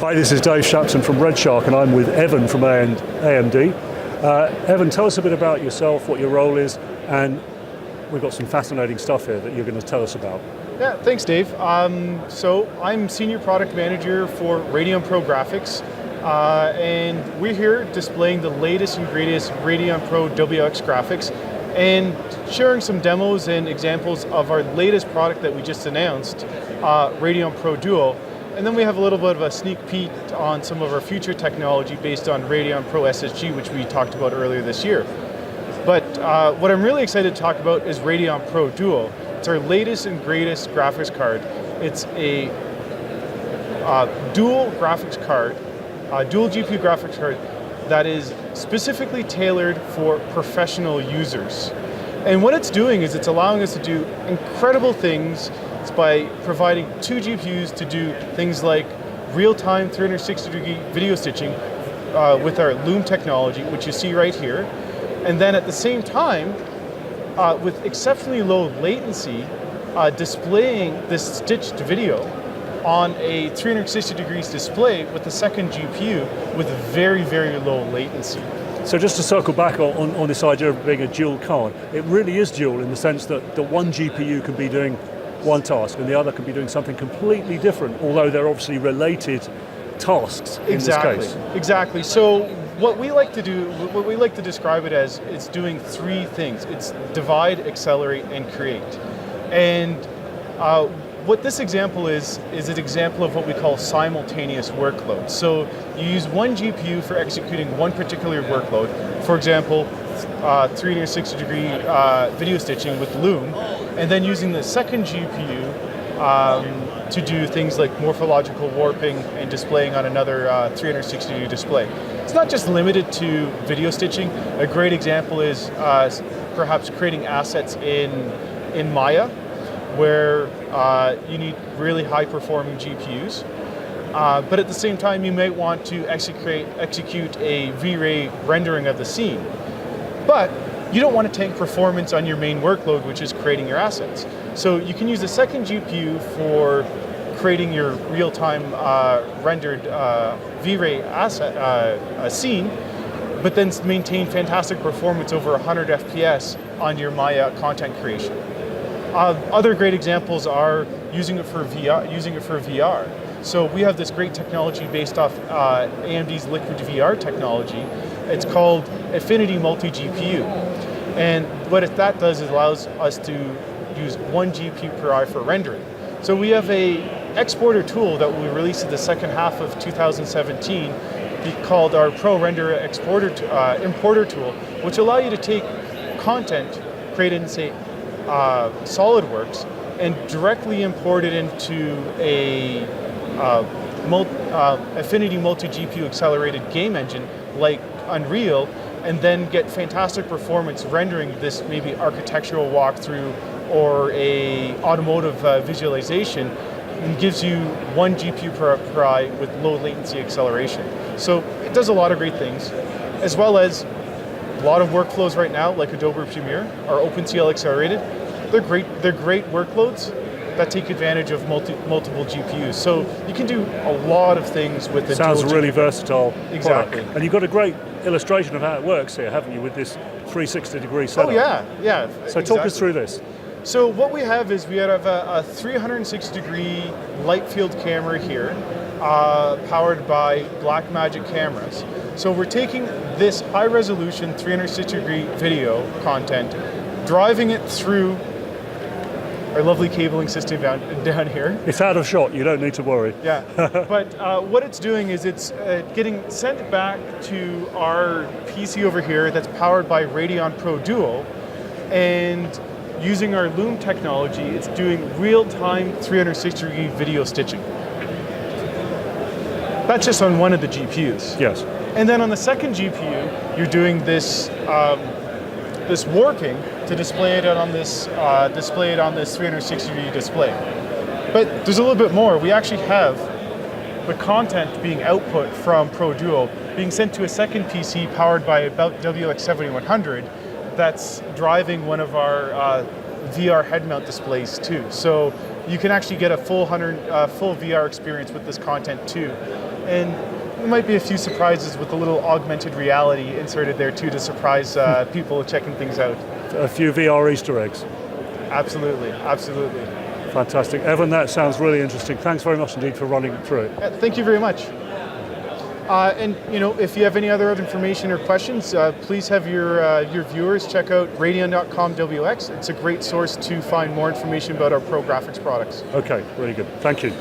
Hi, this is Dave Shapton from RedShark, and I'm with Evan from AMD. Evan, tell us a bit about yourself, what your role is, and we've got some fascinating stuff here that you're going to tell us about. Yeah, thanks, Dave. So I'm Senior Product Manager for Radeon Pro Graphics, and we're here displaying the latest and greatest Radeon Pro WX graphics and sharing some demos and examples of our latest product that we just announced, Radeon Pro Dual. And then we have a little bit of a sneak peek on some of our future technology based on Radeon Pro SSG, which we talked about earlier this year. But what I'm really excited to talk about is Radeon Pro Dual. It's our latest and greatest graphics card. It's a dual graphics card, dual GPU graphics card that is specifically tailored for professional users. And what it's doing is it's allowing us to do incredible things by providing two GPUs to do things like real-time 360-degree video stitching with our Loom technology, which you see right here. And then at the same time, with exceptionally low latency, displaying this stitched video on a 360 degrees display with the second GPU with very, very low latency. So just to circle back on this idea of being a dual card, it really is dual in the sense that the one GPU can be doing one task and the other can be doing something completely different, although they're obviously related tasks in this case. Exactly. So what we like to do, what we like to describe it as, it's doing three things. It's divide, accelerate, and create. And what this example is an example of what we call simultaneous workload. So you use one GPU for executing one particular workload. For example, 360-degree video stitching with Loom, and then using the second GPU to do things like morphological warping and displaying on another 360-degree display. It's not just limited to video stitching. A great example is perhaps creating assets in Maya, where you need really high-performing GPUs. But at the same time, you may want to execute a V-Ray rendering of the scene. But you don't want to tank performance on your main workload, which is creating your assets. So you can use the second GPU for creating your real-time rendered V-Ray asset scene, but then maintain fantastic performance over 100 FPS on your Maya content creation. Other great examples are using it for VR. So we have this great technology based off AMD's Liquid VR technology. It's called Affinity MultiGPU. And what that does is allows us to use one GPU per eye for rendering. So we have a exporter tool that we released in the second half of 2017 called our Pro Render Exporter Importer tool, which allow you to take content created in, say, SolidWorks and directly import it into a Affinity MultiGPU accelerated game engine like Unreal, and then get fantastic performance rendering this maybe architectural walkthrough or a automotive visualization, and gives you one GPU per eye with low latency acceleration. So it does a lot of great things, as well as a lot of workflows right now, like Adobe Premiere, are OpenCL accelerated. They're great workloads that take advantage of multiple GPUs. So you can do a lot of things with the Sounds really versatile. Exactly. Product. And you've got a great illustration of how it works here, haven't you, with this 360-degree setup? Oh yeah. So talk us through this. So what we have is we have a 360-degree light field camera here, powered by Blackmagic cameras. So we're taking this high-resolution 360-degree video content, driving it through our lovely cabling system down here. It's out of shot, you don't need to worry. Yeah, but what it's doing is it's getting sent back to our PC over here that's powered by Radeon Pro Dual, and using our Loom technology, it's doing real-time 360-degree video stitching. That's just on one of the GPUs. Yes. And then on the second GPU, you're doing this this warping to display it on this 360-degree display. But there's a little bit more. We actually have the content being output from Pro Dual being sent to a second PC powered by about WX7100 that's driving one of our VR head mount displays too. So you can actually get a full VR experience with this content too. and there might be a few surprises with a little augmented reality inserted there too to surprise people checking things out. A few VR Easter eggs. Absolutely, absolutely. Fantastic. Evan, that sounds really interesting. Thanks very much indeed for running through it. Thank you very much. And if you have any other information or questions, please have your viewers check out radeon.com/WX. It's a great source to find more information about our Pro Graphics products. Okay, really good. Thank you.